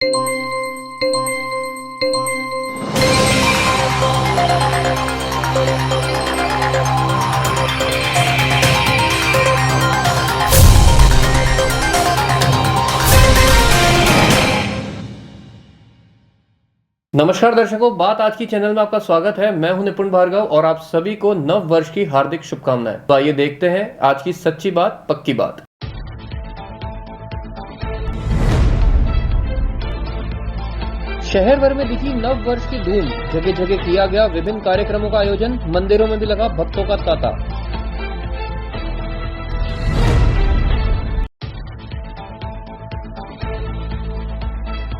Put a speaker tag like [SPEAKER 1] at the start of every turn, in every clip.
[SPEAKER 1] नमस्कार दर्शकों, बात आज की चैनल में आपका स्वागत है। मैं हूं निपुण भार्गव और आप सभी को नव वर्ष की हार्दिक शुभकामनाएं। तो आइए देखते हैं आज की सच्ची बात पक्की बात। शहर भर में दिखी नव वर्ष की धूम, जगह जगह किया गया विभिन्न कार्यक्रमों का आयोजन, मंदिरों में भी लगा भक्तों का तांता।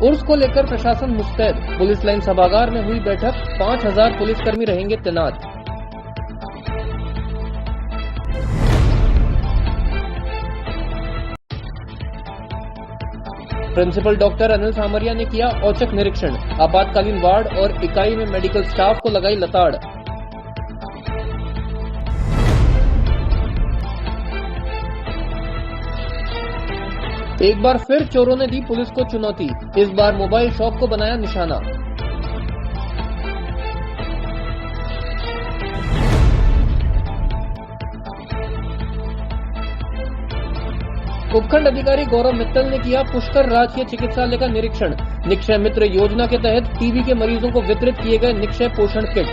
[SPEAKER 1] उर्स को लेकर प्रशासन मुस्तैद, पुलिस लाइन सभागार में हुई बैठक, 5000 पुलिसकर्मी रहेंगे तैनात। प्रिंसिपल डॉक्टर अनिल सामरिया ने किया औचक निरीक्षण, आपातकालीन वार्ड और इकाई में मेडिकल स्टाफ को लगाई लताड़। एक बार फिर चोरों ने दी पुलिस को चुनौती, इस बार मोबाइल शॉप को बनाया निशाना। उपखंड अधिकारी गौरव मित्तल ने किया पुष्कर राजकीय चिकित्सालय का निरीक्षण, निक्षय मित्र योजना के तहत टीबी के मरीजों को वितरित किए गए निक्षय पोषण किट।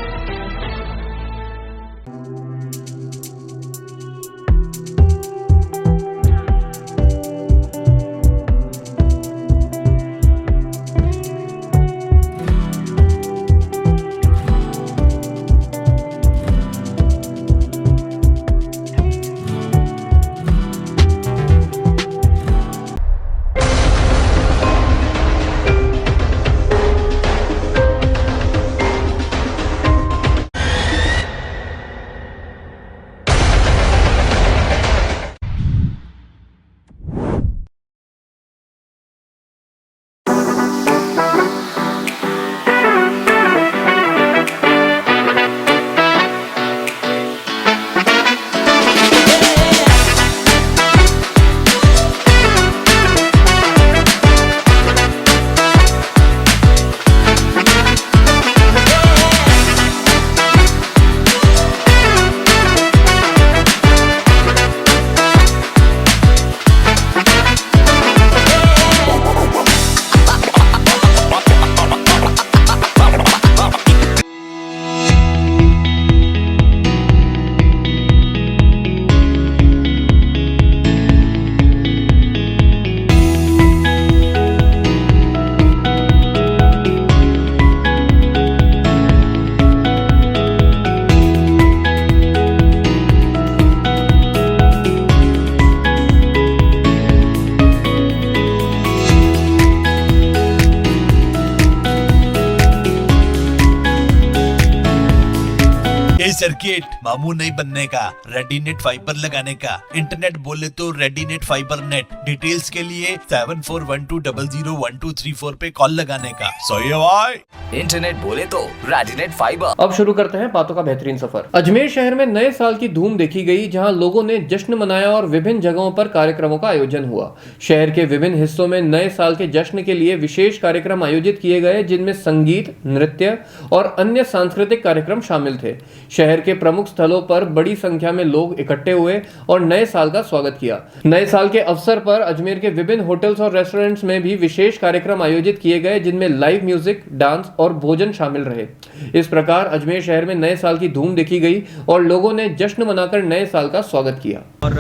[SPEAKER 2] सर्किट मामू नहीं बनने का, रेडीनेट फाइबर लगाने का, इंटरनेट बोले तो रेडीनेट फाइबर नेट। डिटेल्स के लिए 7412001234 पे कॉल लगाने का। सही है भाई,
[SPEAKER 3] इंटरनेट बोले तो रेडीनेट फाइबर।
[SPEAKER 1] अब शुरू करते हैं बातों का बेहतरीन सफर। अजमेर शहर में नए साल की धूम देखी गई, जहां लोगों ने जश्न मनाया और विभिन्न जगहों पर कार्यक्रमों का आयोजन हुआ। शहर के विभिन्न हिस्सों में नए साल के जश्न के लिए विशेष कार्यक्रम आयोजित किए गए, जिनमें संगीत, नृत्य और अन्य सांस्कृतिक कार्यक्रम शामिल थे। शहर के प्रमुख स्थलों पर बड़ी संख्या में लोग इकट्ठे हुए और नए साल का स्वागत किया। नए साल के अवसर पर अजमेर के विभिन्न होटल्स और रेस्टोरेंट्स में भी विशेष कार्यक्रम आयोजित किए गए, जिनमें लाइव म्यूजिक, डांस और भोजन शामिल रहे। इस प्रकार अजमेर शहर में नए साल की धूम देखी गई और लोगों ने जश्न मनाकर नए साल का स्वागत किया।
[SPEAKER 4] और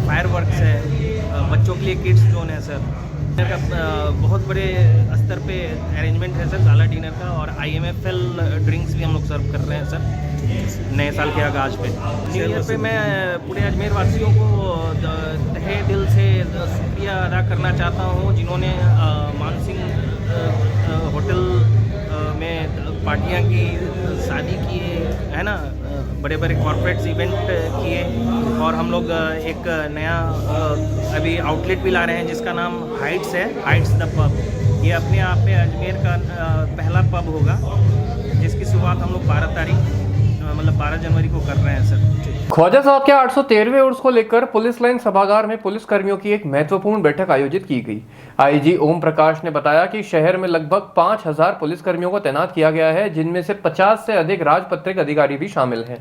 [SPEAKER 4] फायरवर्क्स है, बच्चों के लिए किड्स जोन है सर, डिनर का बहुत बड़े स्तर पे अरेंजमेंट है सर, गाला डिनर का, और IMFL ड्रिंक्स भी हम लोग सर्व कर रहे हैं सर नए साल के आगाज पे। न्यू ईयर पे मैं पूरे अजमेर वासियों को तहे दिल से शुक्रिया अदा करना चाहता हूँ, जिन्होंने मानसिंह होटल में पार्टियाँ की, शादी किए, है ना, बड़े बड़े कॉर्पोरेट्स इवेंट किए। और हम लोग एक नया अभी आउटलेट भी ला रहे हैं जिसका नाम हाइट्स है, हाइट्स द पब। ये अपने आप में अजमेर का पहला पब होगा, जिसकी शुरुआत हम लोग 12 जनवरी को कर रहे हैं सर।
[SPEAKER 1] ख्वाजा साहब के 813वें उर्स को लेकर पुलिस लाइन सभागार में पुलिस कर्मियों की एक महत्वपूर्ण बैठक आयोजित की गई। आईजी ओम प्रकाश ने बताया कि शहर में लगभग 5000 पुलिस कर्मियों को तैनात किया गया है, जिनमें से 50 से अधिक राजपत्रित अधिकारी भी शामिल हैं।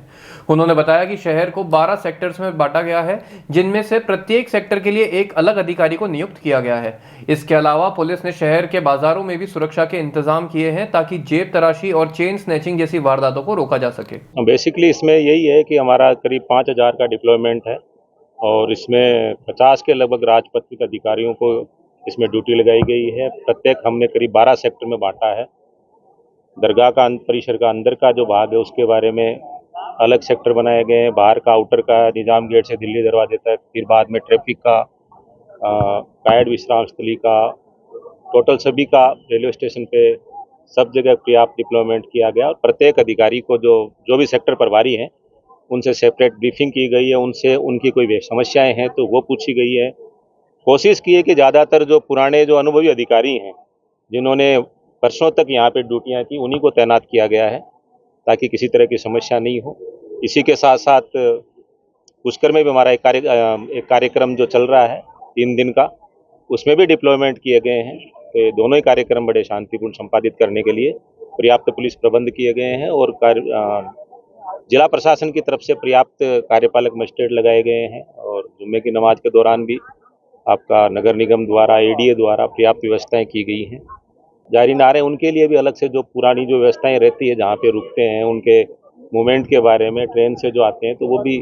[SPEAKER 1] उन्होंने बताया कि शहर को 12 सेक्टर्स में बांटा गया है, जिनमें से प्रत्येक सेक्टर के लिए एक अलग अधिकारी को नियुक्त किया गया है। इसके अलावा पुलिस ने शहर के बाजारों में भी सुरक्षा के इंतजाम किए हैं ताकि जेब तराशी और चेन स्नैचिंग जैसी वारदातों को रोका जा सके।
[SPEAKER 5] बेसिकली इसमें यही है कि हमारा करीब 5000 का डिप्लॉयमेंट है और इसमें 50 के लगभग राजपत्रित अधिकारियों को इसमें ड्यूटी लगाई गई है। प्रत्येक हमने करीब 12 सेक्टर में बांटा है। दरगाह का परिसर का अंदर का जो भाग है उसके बारे में अलग सेक्टर बनाए गए हैं। बाहर का आउटर का निजाम गेट से दिल्ली दरवाजे तक, फिर बाद में ट्रैफिक का, गाइड विश्राम स्थली का, टोटल सभी का रेलवे स्टेशन पे सब जगह पर्याप्त डिप्लॉयमेंट किया गया। और प्रत्येक अधिकारी को जो भी सेक्टर प्रभारी हैं उनसे सेपरेट ब्रीफिंग की गई है। उनसे उनकी कोई समस्याएं हैं तो वो पूछी गई है। कोशिश की है कि ज़्यादातर जो पुराने जो अनुभवी अधिकारी हैं जिन्होंने वर्षों तक यहाँ पे ड्यूटियाँ की, उन्हीं को तैनात किया गया है ताकि किसी तरह की समस्या नहीं हो। इसी के साथ साथ पुष्कर में भी हमारा एक कार्यक्रम जो चल रहा है 3 दिन का, उसमें भी डिप्लॉयमेंट किए गए हैं। तो ये दोनों ही कार्यक्रम बड़े शांतिपूर्ण संपादित करने के लिए पर्याप्त पुलिस प्रबंध किए गए हैं और जिला प्रशासन की तरफ से पर्याप्त कार्यपालक मजिस्ट्रेट लगाए गए हैं। और जुम्मे की नमाज के दौरान भी आपका नगर निगम द्वारा, एडीए द्वारा पर्याप्त व्यवस्थाएं की गई हैं। जारी नारे उनके लिए भी अलग से जो पुरानी जो व्यवस्थाएं रहती है, जहाँ पे रुकते हैं, उनके मूवमेंट के बारे में, ट्रेन से जो आते हैं तो वो भी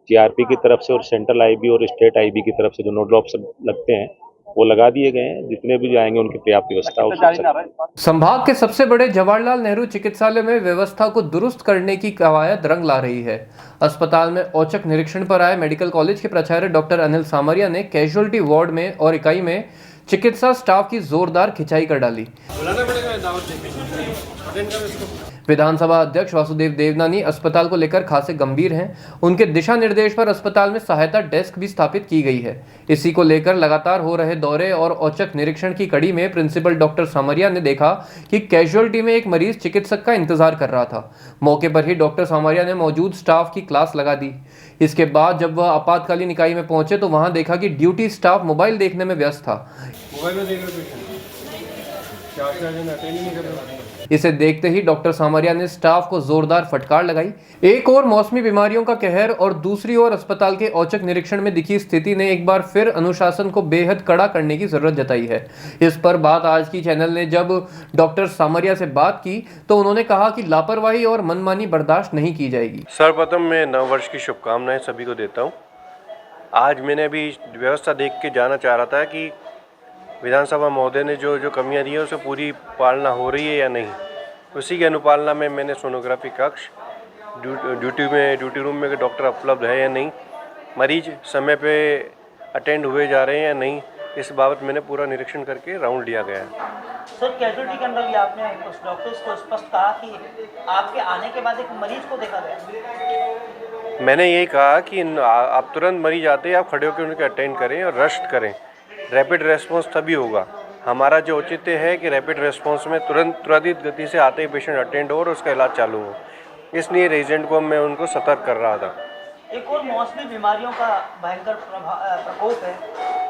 [SPEAKER 5] जीआरपी की तरफ से और सेंट्रल आईबी और स्टेट आईबी की तरफ से जो नोडल ऑफिसर लगते हैं वो लगा दिए गए हैं। जितने भी जाएंगे उनकी पर्याप्त व्यवस्था।
[SPEAKER 1] संभाग के सबसे बड़े जवाहरलाल नेहरू चिकित्सालय में व्यवस्था को दुरुस्त करने की कवायद रंग ला रही है। अस्पताल में औचक निरीक्षण पर आए मेडिकल कॉलेज के प्राचार्य डॉक्टर अनिल सामरिया ने कैजुअलिटी वार्ड में और इकाई में चिकित्सा स्टाफ की जोरदार खिंचाई कर डाली। विधानसभा अध्यक्ष वासुदेव देवनानी अस्पताल को लेकर खासे गंभीर हैं। उनके दिशा निर्देश पर अस्पताल में सहायता डेस्क भी स्थापित की गई है। इसी को लेकर लगातार हो रहे दौरे और औचक निरीक्षण की कड़ी में प्रिंसिपल डॉक्टर सामरिया ने देखा कि कैजुअलिटी में एक मरीज चिकित्सक का इंतजार कर रहा था। मौके पर ही डॉक्टर सामरिया ने मौजूद स्टाफ की क्लास लगा दी। इसके बाद जब वह आपातकालीन इकाई में पहुंचे तो वहां देखा कि ड्यूटी स्टाफ मोबाइल देखने में व्यस्त था। इसे देखते ही डॉक्टर सामरिया ने स्टाफ को जोरदार फटकार लगाई। एक और मौसमी बीमारियों का कहर और दूसरी ओर अस्पताल के औचक निरीक्षण में दिखी स्थिति ने एक बार फिर अनुशासन को बेहद कड़ा करने की जरूरत जताई है। इस पर बात आज की चैनल ने जब डॉक्टर सामरिया से बात की तो उन्होंने कहा कि लापरवाही और मनमानी बर्दाश्त नहीं की जाएगी।
[SPEAKER 6] सर्वप्रथम मैं नव वर्ष की शुभकामनाएं सभी को देता हूं। आज मैंने अभी व्यवस्था देख के जाना चाह रहा था कि विधानसभा महोदय ने जो कमियां दी है उसे पूरी पालना हो रही है या नहीं। उसी की अनुपालना में मैंने सोनोग्राफी कक्ष, ड्यूटी रूम में डॉक्टर उपलब्ध है या नहीं, मरीज समय पे अटेंड हुए जा रहे हैं या नहीं, इस बाबत मैंने पूरा निरीक्षण करके राउंड लिया गया है।
[SPEAKER 7] सर, कैजुअलिटी के अंदर भी आपने उस डॉक्टर्स को स्पष्ट कहा कि आपके आने के बाद एक मरीज को देखा गया।
[SPEAKER 6] मैंने यही कहा कि आप तुरंत मरीज आते हैं, आप खड़े होकर उनके अटेंड करें और रस्ट करें। रैपिड रेस्पॉन्स तभी होगा। हमारा जो औचित्य है कि रैपिड रेस्पॉन्स में तुरंत गति से आते ही पेशेंट अटेंड हो और उसका इलाज चालू हो। इसलिए रेजिडेंट को मैं उनको सतर्क कर रहा था।
[SPEAKER 7] एक और मौसमी बीमारियों का भयंकर प्रकोप है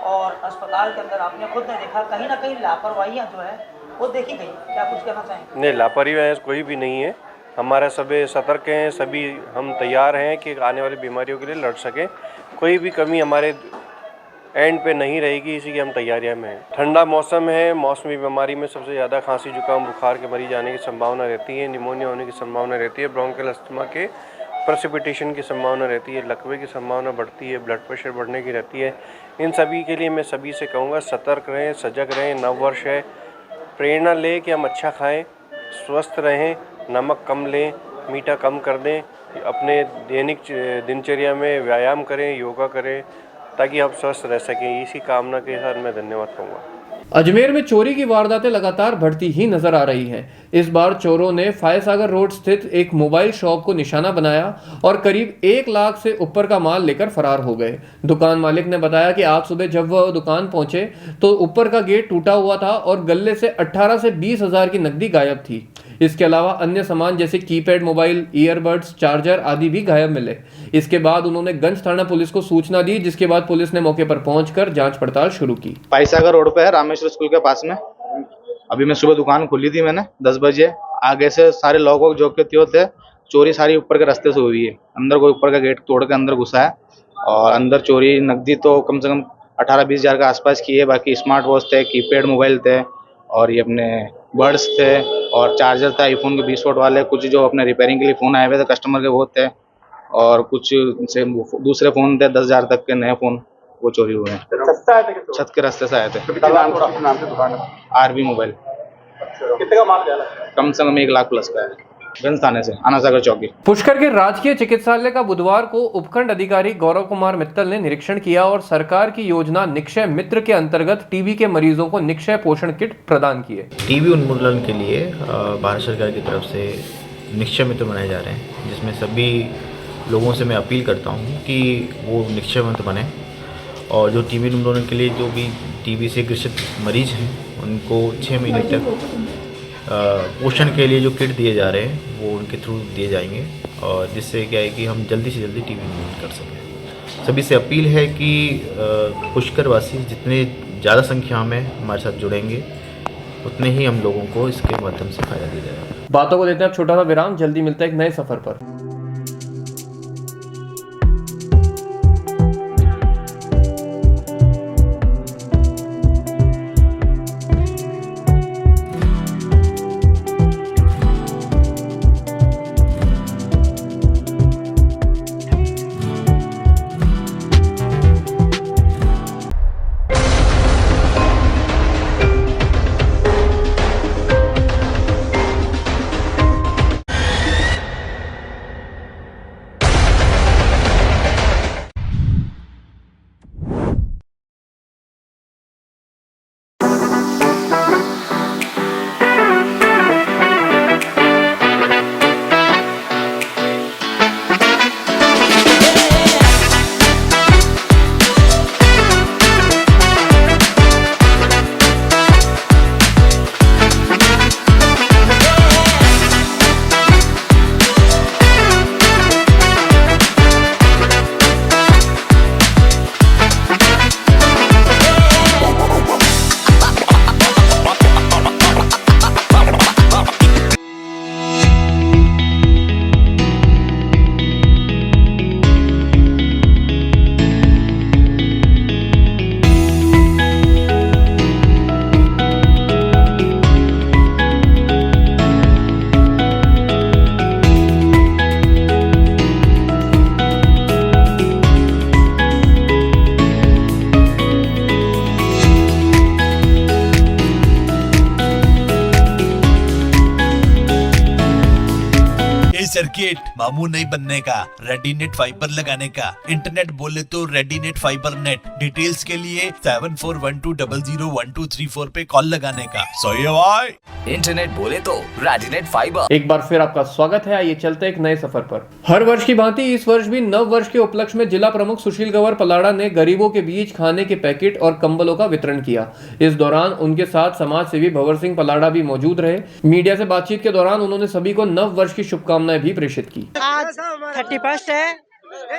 [SPEAKER 7] और अस्पताल के अंदर आपने खुद ने देखा कहीं ना कहीं लापरवाहियाँ जो है वो देखी गई। क्या कुछ कहना चाहेंगे?
[SPEAKER 6] नहीं, लापरवाही कोई भी नहीं है। हमारा सभी सतर्क हैं, सभी हम तैयार हैं कि आने वाली बीमारियों के लिए लड़ सकें। कोई भी कमी हमारे एंड पे नहीं रहेगी, इसी की हम तैयारियां में हैं। ठंडा मौसम है, मौसमी बीमारी में सबसे ज़्यादा खांसी जुकाम बुखार के मरीज आने की संभावना रहती है, निमोनिया होने की संभावना रहती है, ब्रोंकियल अस्थमा के प्रेसिपिटेशन की संभावना रहती है, लकवे की संभावना बढ़ती है, ब्लड प्रेशर बढ़ने की रहती है। इन सभी के लिए मैं सभी से कहूँगा सतर्क रहें, सजग रहें। नव वर्ष है, प्रेरणा लें कि हम अच्छा खाएँ, स्वस्थ रहें, नमक कम लें, मीठा कम कर दें, अपने दैनिक दिनचर्या में व्यायाम करें, योगा करें ताकि हम स्वस्थ रह सकें। इसी कामना के साथ मैं धन्यवाद कहूँगा।
[SPEAKER 1] अजमेर में चोरी की वारदातें लगातार बढ़ती ही नजर आ रही हैं। इस बार चोरों ने फायसागर रोड स्थित एक मोबाइल शॉप को निशाना बनाया और करीब 1 लाख से ऊपर का माल लेकर फरार हो गए। दुकान मालिक ने बताया कि आज सुबह जब वह दुकान पहुंचे तो ऊपर का गेट टूटा हुआ था और गले से 18 से 20 हजार की नकदी गायब थी। इसके अलावा अन्य सामान जैसे कीपैड मोबाइल, ईयरबड्स, चार्जर आदि भी गायब मिले। इसके बाद उन्होंने गंज थाना पुलिस को सूचना दी, जिसके बाद पुलिस ने मौके पर पहुंचकर जांच पड़ताल शुरू की।
[SPEAKER 8] फायसागर रोड पे है, रामेश्वर स्कूल के पास में। अभी मैं सुबह दुकान खोली थी मैंने 10 बजे। आगे से सारे लोग जो के त्यो थे, चोरी सारी ऊपर के रास्ते से हुई है। अंदर कोई ऊपर का गेट तोड़ के अंदर घुसा है और अंदर चोरी नकदी तो कम से कम 18-20 हजार के आसपास की है। बाकी स्मार्ट वॉच थे, कीपैड मोबाइल थे और ये अपने बड्स थे और चार्जर था आईफोन के 20 वोट वाले। कुछ जो अपने रिपेयरिंग के लिए फ़ोन आए हुए थे कस्टमर के वो थे और कुछ से दूसरे फ़ोन थे 10 हजार तक के नए फ़ोन, वो चोरी हुए हैं। छत के रास्ते से आए थे। RB mobile.
[SPEAKER 9] कितने का माल गया?
[SPEAKER 8] कम से कम 1 लाख प्लस का है। गंज थाने से आनासागर चौकी।
[SPEAKER 1] पुष्कर के राजकीय चिकित्सालय का बुधवार को उपखंड अधिकारी गौरव कुमार मित्तल ने निरीक्षण किया और सरकार की योजना निक्षय मित्र के अंतर्गत टीबी के मरीजों को निक्षय पोषण किट प्रदान किए।
[SPEAKER 10] टीबी उन्मूलन के लिए भारत सरकार की तरफ से निक्षय मित्र बनाए जा रहे हैं, जिसमें सभी लोगों से मैं अपील करता हूं कि वो निक्षय मित्र बने और जो टीबी उन्मूलन के लिए जो भी टीबी से ग्रसित मरीज हैं उनको 6 महीने तक पोषण के लिए जो किट दिए जा रहे हैं वो उनके थ्रू दिए जाएंगे और जिससे क्या है कि हम जल्दी से जल्दी टीबी उन्मूलन कर सकें। सभी से अपील है कि पुष्कर वासी जितने ज़्यादा संख्या में हमारे साथ जुड़ेंगे उतने ही हम लोगों को इसके माध्यम से फायदा दिया जाएगा।
[SPEAKER 1] बातों को देते हैं अब छोटा सा विराम, जल्दी मिलता है एक नए सफर पर।
[SPEAKER 2] सर्किट मामू नहीं बनने का, रेडीनेट फाइबर लगाने का, इंटरनेट बोले तो रेडीनेट फाइबर नेट। डिटेल्स के लिए 7412001234 पे कॉल लगाने का। सही है भाई।
[SPEAKER 3] इंटरनेट बोले तो रेडीनेट फाइबर।
[SPEAKER 1] एक बार फिर आपका स्वागत है। आइए चलते एक नए सफर पर। हर वर्ष की भांति इस वर्ष भी नव वर्ष के उपलक्ष्य में जिला प्रमुख सुशील गवर पलाड़ा ने गरीबों के बीच खाने के पैकेट और कंबलों का वितरण किया। इस दौरान उनके साथ समाज सेवी भंवर सिंह पलाड़ा भी मौजूद रहे। मीडिया से बातचीत के दौरान उन्होंने सभी को नव वर्ष की शुभकामनाएं भी प्रेषित की।
[SPEAKER 11] आज 31 है,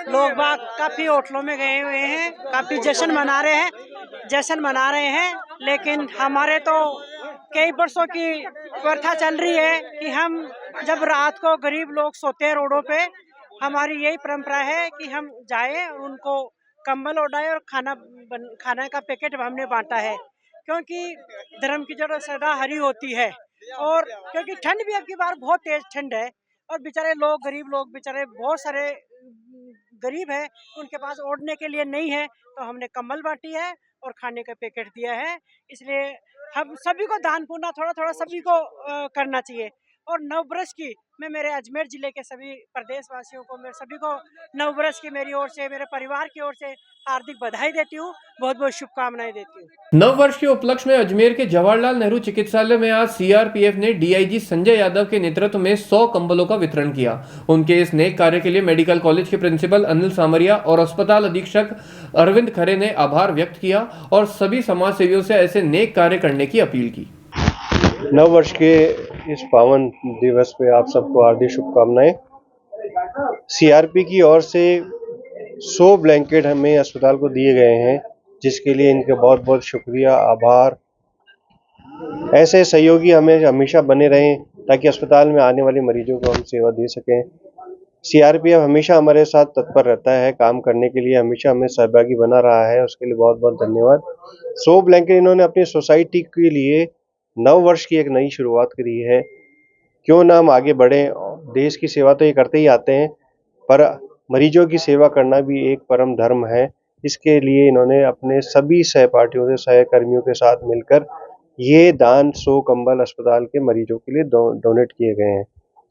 [SPEAKER 11] लोग बाग काफी होटलों में गए हुए हैं, काफी जश्न मना रहे हैं, लेकिन हमारे तो कई वर्षों की प्रथा चल रही है कि हम जब रात को गरीब लोग सोते हैं रोडों पे, हमारी यही परंपरा है कि हम जाएं और उनको कंबल ओढ़ाएं और खाना का पैकेट हमने बांटा है, क्योंकि धर्म की जो सदा हरी होती है और क्योंकि ठंड भी अब की बार बहुत तेज ठंड है और बेचारे लोग गरीब लोग बेचारे बहुत सारे गरीब हैं, उनके पास ओढ़ने के लिए नहीं है, तो हमने कंबल बांटी है और खाने का पैकेट दिया है। इसलिए हम सभी को दान पुण्य थोड़ा थोड़ा सभी को करना चाहिए और नववर्ष की मैं मेरे अजमेर जिले के सभी प्रदेशवासियों को, मेरे सभी को नववर्ष की मेरी ओर से, मेरे परिवार की ओर से हार्दिक बधाई देती हूँ, बहुत बहुत शुभकामनाएं देती हूँ।
[SPEAKER 1] नव वर्ष के उपलक्ष्य में अजमेर के जवाहरलाल नेहरू चिकित्सालय में आज सीआरपीएफ ने डीआईजी संजय यादव के नेतृत्व में 100 कंबलों का वितरण किया। उनके इस नेक कार्य के लिए मेडिकल कॉलेज के प्रिंसिपल अनिल सामरिया और अस्पताल अधीक्षक अरविंद खरे ने आभार व्यक्त किया और सभी समाज सेवियों से ऐसे नेक कार्य करने की अपील की।
[SPEAKER 6] नव वर्ष के इस पावन दिवस पे आप सबको हार्दिक शुभकामनाएं। सीआरपी की ओर से 100 ब्लैंकेट हमें अस्पताल को दिए गए हैं, जिसके लिए इनका बहुत बहुत शुक्रिया, आभार। ऐसे सहयोगी हमें हमेशा बने रहें ताकि अस्पताल में आने वाले मरीजों को हम सेवा दे सकें। सीआरपीएफ हमेशा हमारे साथ तत्पर रहता है, काम करने के लिए हमेशा हमें सहभागी बना रहा है, उसके लिए बहुत बहुत धन्यवाद। 100 ब्लैंकेट इन्होंने अपनी सोसाइटी के लिए नव वर्ष की एक नई शुरुआत करी है। क्यों ना हम आगे बढ़ें, देश की सेवा तो ये करते ही आते हैं, पर मरीजों की सेवा करना भी एक परम धर्म है। इसके लिए इन्होंने अपने सभी सहपाठियों से, सहकर्मियों के साथ मिलकर ये दान 100 कंबल अस्पताल के मरीजों के लिए डोनेट किए गए हैं।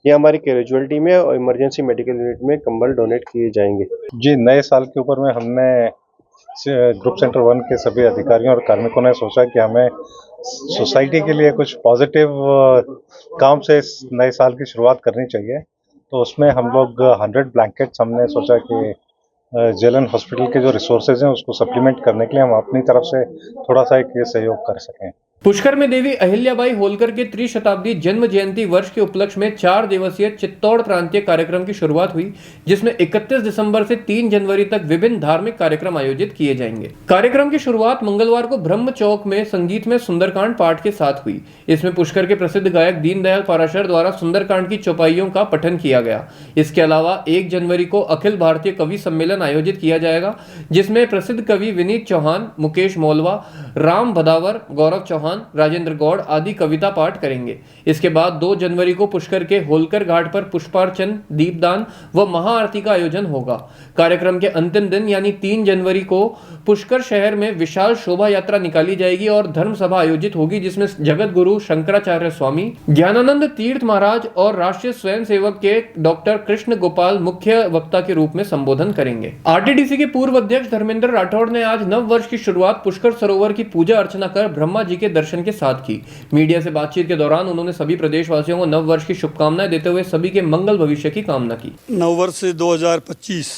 [SPEAKER 6] ये हमारी कैजुअलिटी में और इमरजेंसी मेडिकल यूनिट में कंबल डोनेट किए जाएंगे।
[SPEAKER 9] जी, नए साल के ऊपर में हमने ग्रुप सेंटर 1 के सभी अधिकारियों और कार्मिकों ने सोचा कि हमें सोसाइटी के लिए कुछ पॉजिटिव काम से इस नए साल की शुरुआत करनी चाहिए। तो उसमें हम लोग 100 ब्लैंकेट्स हमने सोचा कि जेलन हॉस्पिटल के जो रिसोर्सेज हैं उसको सप्लीमेंट करने के लिए हम अपनी तरफ से थोड़ा सा एक सहयोग कर सकें।
[SPEAKER 1] पुष्कर में देवी अहिल्याबाई होलकर के त्रिशताब्दी जन्म जयंती वर्ष के उपलक्ष्य में 4 दिवसीय चित्तौड़ प्रांतीय कार्यक्रम की शुरुआत हुई, जिसमें 31 दिसंबर से 3 जनवरी तक विभिन्न धार्मिक कार्यक्रम आयोजित किए जाएंगे। कार्यक्रम की शुरुआत मंगलवार को ब्रह्म चौक में संगीत में सुंदरकांड पाठ के साथ हुई। इसमें पुष्कर के प्रसिद्ध गायक दीनदयाल पाराशर द्वारा सुंदरकांड की चौपाइयों का पठन किया गया। इसके अलावा 1 जनवरी को अखिल भारतीय कवि सम्मेलन आयोजित किया जाएगा, जिसमें प्रसिद्ध कवि विनीत चौहान, मुकेश मौलवा, राम भदावर, गौरव चौहान, राजेंद्र गौड़ आदि कविता पाठ करेंगे। इसके बाद 2 जनवरी को पुष्कर के होलकर घाट पर पुष्पार्चन, दीपदान व महाआरती का आयोजन होगा। कार्यक्रम के अंतिम दिन यानी 3 जनवरी को पुष्कर शहर में विशाल शोभा यात्रा निकाली जाएगी और धर्म सभा आयोजित होगी, जिसमें जगत गुरु शंकराचार्य स्वामी, ज्ञानानंद तीर्थ महाराज और राष्ट्रीय स्वयं सेवक के डॉक्टर कृष्ण गोपाल मुख्य वक्ता के रूप में संबोधन करेंगे। आरटीडीसी के पूर्व अध्यक्ष धर्मेंद्र राठौड़ ने आज नव वर्ष की शुरुआत पुष्कर सरोवर की पूजा अर्चना कर ब्रह्मा जी के दर्शन के साथ की। मीडिया से बातचीत के दौरान उन्होंने सभी प्रदेशवासियों को नव वर्ष की शुभकामनाएं देते हुए सभी के मंगल भविष्य की कामना की।
[SPEAKER 12] नव वर्ष 2025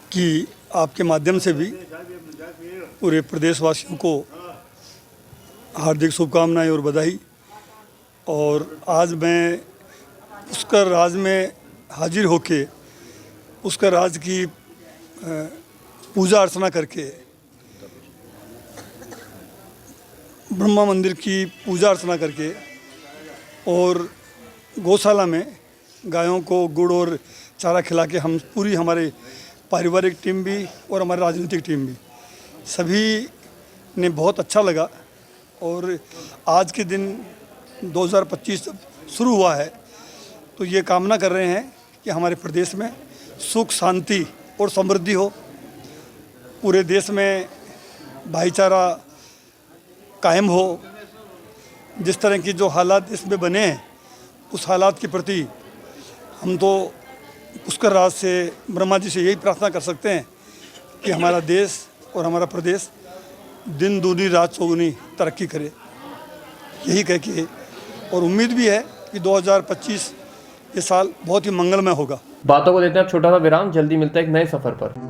[SPEAKER 12] की आपके माध्यम से भी पूरे प्रदेशवासियों को हार्दिक शुभकामनाएं और बधाई। और आज मैं पुष्कर राज में हाजिर होके पुष्कर राज की पूजा अर्चना करके, ब्रह्मा मंदिर की पूजा अर्चना करके और गौशाला में गायों को गुड़ और चारा खिला के हम पूरी हमारे पारिवारिक टीम भी और हमारी राजनीतिक टीम भी सभी ने बहुत अच्छा लगा। और आज के दिन 2025 जब शुरू हुआ है तो ये कामना कर रहे हैं कि हमारे प्रदेश में सुख, शांति और समृद्धि हो, पूरे देश में भाईचारा कायम हो। जिस तरह की जो हालात इसमें बने हैं उस हालात के प्रति हम तो पुष्कर राज से, ब्रह्मा जी से यही प्रार्थना कर सकते हैं कि हमारा देश और हमारा प्रदेश दिन दूनी रात चौगुनी तरक्की करे, यही कह के। और उम्मीद भी है कि 2025 ये साल बहुत ही मंगलमय होगा।
[SPEAKER 1] बातों को लेते हैं अब छोटा सा विराम, जल्दी मिलते हैं एक नए सफर पर।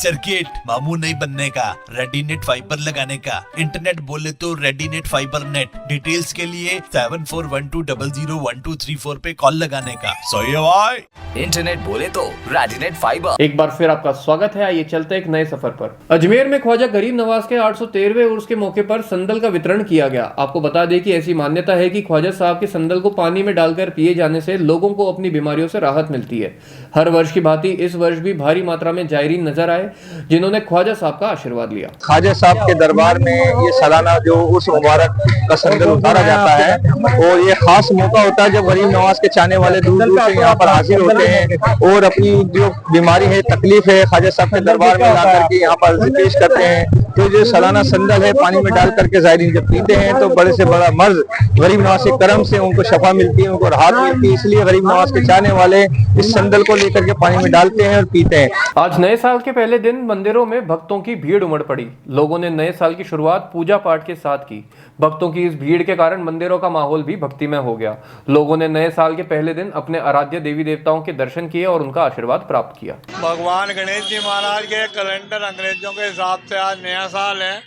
[SPEAKER 2] सर्किट, मामू नहीं बनने का, रेडीनेट फाइबर लगाने का, इंटरनेट बोले तो रेडीनेट फाइबर नेट। डिटेल्स के लिए 7412001234 पे कॉल लगाने का। सही है भाई।
[SPEAKER 3] इंटरनेट बोले तो रेडिनेट फाइबर।
[SPEAKER 1] एक बार फिर आपका स्वागत है। आइए चलते एक नए सफर पर। अजमेर में ख्वाजा गरीब नवाज के 813वें उर्स के मौके पर संदल का वितरण किया गया। आपको बता दें कि ऐसी मान्यता है कि ख्वाजा साहब के संदल को पानी में डालकर पिए जाने से लोगों को अपनी बीमारियों से राहत मिलती है। हर वर्ष की भांति इस वर्ष भी भारी मात्रा में जायरीन नजर आए, जिन्होंने ख्वाजा साहब का आशीर्वाद लिया।
[SPEAKER 13] ख्वाजा साहब के दरबार में ये सालाना जो उर्स मुबारक का संदल उतारा जाता है और ये खास मौका होता है जब गरीब नवाज के चाहने वाले दूर दूर से यहाँ पर हाजिर होते हैं और अपनी जो बीमारी है, तकलीफ है, ख्वाजा साहब के दरबार में ला करके यहाँ पर पेश करते हैं। तो जो सालाना संदल है पानी में डाल करके ज़ायरीन जब पीते हैं तो बड़े से बड़ा मर्ज गरीब नवाज के करम से उनको शफा मिलती है, उनको राहत मिलती है। इसलिए गरीब नवाज के चाहने वाले इस संदल को लेकर के पानी में डालते हैं और पीते हैं।
[SPEAKER 1] आज नए साल के पहले दिन मंदिरों में भक्तों की भीड़ उमड़ पड़ी। लोगों ने नए साल की शुरुआत पूजा पाठ के साथ की। भक्तों की इस भीड़ के कारण मंदिरों का माहौल भी भक्तिमय हो गया। लोगों ने नए साल के पहले दिन अपने आराध्य देवी देवताओं के दर्शन किए और उनका आशीर्वाद प्राप्त किया।
[SPEAKER 14] भगवान गणेश जी महाराज के कैलेंडर अंग्रेजों के हिसाब से आज नया साल है।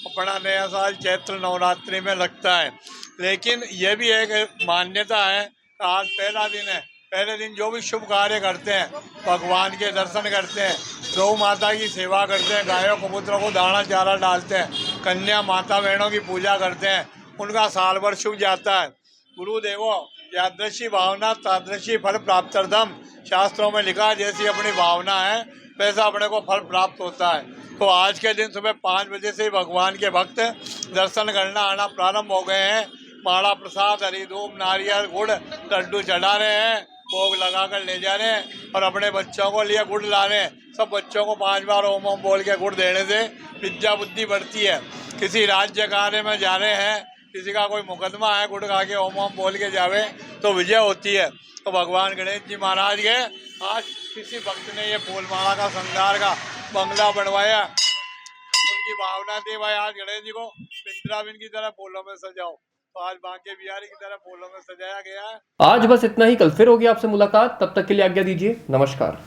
[SPEAKER 14] अपना नया साल चैत्र नवरात्रि में लगता है, लेकिन यह भी एक मान्यता है आज पहला दिन है। पहले दिन जो भी शुभ कार्य करते हैं, भगवान के दर्शन करते हैं, गौ माता की सेवा करते हैं, गायों कबूतरों को दाना चारा डालते हैं, कन्या माता बहनों की पूजा करते हैं, उनका साल भर शुभ जाता है। गुरुदेवो यादृशी भावना तादृशी फल प्राप्त्यर्थम, शास्त्रों में लिखा है जैसी अपनी भावना है वैसा अपने को फल प्राप्त होता है। तो आज के दिन सुबह 5 बजे से भगवान के भक्त दर्शन करना आना प्रारंभ हो गए हैं। माड़ा प्रसाद, हरी धूप, नारियल, गुड़, लड्डू चढ़ा रहे हैं, भोग लगा कर ले जा रहे हैं और अपने बच्चों को लिए गुड़ ला रहे हैं। सब बच्चों को 5 बार ओम ओम बोल के गुड़ देने से विद्या बुद्धि बढ़ती है। किसी राज्य कार्य में जा रहे हैं, किसी का कोई मुकदमा है, गुड़ खा के ओम ओम बोल के जावे तो विजय होती है। तो भगवान गणेश जी महाराज के आज किसी भक्त ने ये फूलमाला का श्रृंगार का बंगला बनवाया। उनकी भावना थी भाई आज गणेश जी को वृंदावन की तरह फूलों में सजाओ, तो आज बांके बिहारी की तरह फूलों में सजाया गया है।
[SPEAKER 1] आज बस इतना ही। कल फिर होगी आपसे मुलाकात, तब तक के लिए आज्ञा दीजिए। नमस्कार।